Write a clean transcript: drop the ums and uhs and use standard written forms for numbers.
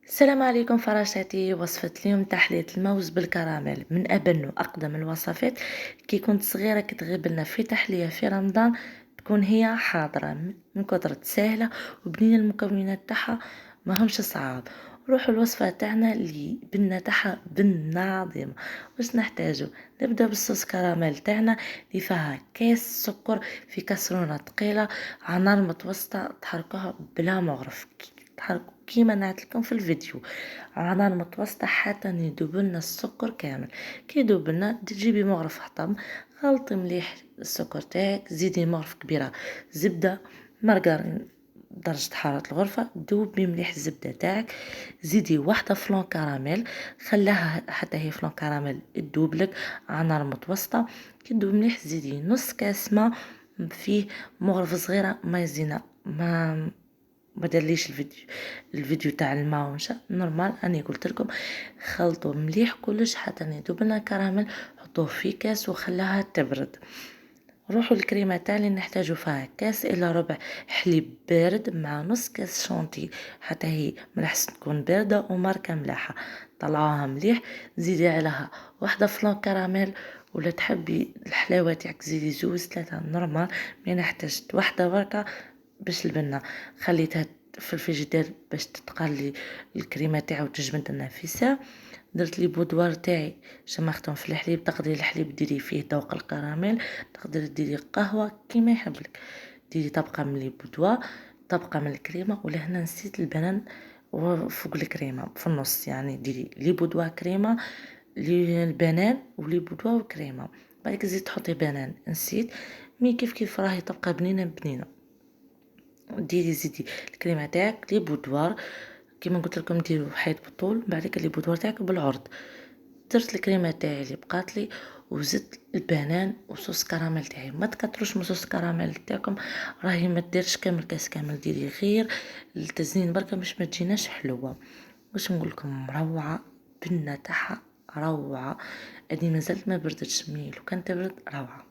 السلام عليكم فراشاتي. وصفة اليوم تحلية الموز بالكراميل من أبن وأقدم الوصفات. كي كنت صغيرة كتغيب لنا في تحلية في رمضان تكون هي حاضرة من كثرة سهلة وبنين المكونات تاعها ما همش صعاب. روحوا الوصفة تاعنا اللي بنا تاعها بنة عظيمة. واش نحتاجو؟ نبدا بالصوص كراميل تاعنا اللي فيها كاس سكر في كسرونة ثقيلة على نار متوسطة، تحركوها بلا مغرف، تحركوا كيما نعطيكم في الفيديو على نار متوسطة حتى يذوب لنا السكر كامل. كي يذوب لنا تجيبي مغرف حطب، خلطي مليح السكر تاعك، زيدي مغرف كبيرة زبدة مارغرين درجة حرارة الغرفة، ذوبي مليح الزبدة تاعك، زيدي واحدة فلون كراميل، خلاها حتى هي فلون كراميل تذوب لك على نار متوسطة. كي تذوب مليح زيدي نص كاس ما فيه مغرفة صغيرة مايزينا، ما دارليش الفيديو تاع الماء ونشا نورمال. اني قلت لكم خلطوا مليح كلش حتى يذوب لنا كراميل، حطوه في كاس وخلاها تبرد. روحوا الكريمه تاع اللي نحتاجو فيها كاس الا ربع حليب بارد مع نص كاس شونتي حتى هي ملحس تكون بارده وماركه ملاحه، طلعوها مليح. زيدي عليها واحده فلان كراميل، ولا تحبي الحلاوه تاعك زيدي زوز ثلاثه نورمال. ما احتاجت واحده بركه باش البنه خليتها في الفريجيدير باش تتقلي الكريمه تاعو وتجبد لنا في ساعه. درت لي بودوار تاعي شمختهم في الحليب، تقدري الحليب ديري فيه ذوق الكراميل، تقدري ديري قهوه كيما يحبلك، ديري طبقه من لي بودوار، طبقه من الكريمه. ولهنا نسيت البنان وفوق الكريمه في النص، يعني ديري لي بودوار كريمه، لي البنان ولي بودوار وكريمه، بعد زيد تحطي بنان نسيت. مي كيف راهي طبقه بنينه بنينه. ديري زيدي الكريمه تاعك لي بودوار كيما قلت لكم، ديروا حيط بالطول، بعد لي بودوار تاعك بالعرض. درت الكريمه تاعي اللي بقات لي، وزدت البنان وصوص كراميل تاعي. ما تكتروش من صوص كراميل تاعكم، راهي ما ديرش كامل كاس كامل، ديري غير التزيين بركه باش ما تجيناش حلوه. واش نقول لكم، روعه، بنه تاعها روعه. ادي مازالت ما بردتش، مي لو كان تبرد روعه.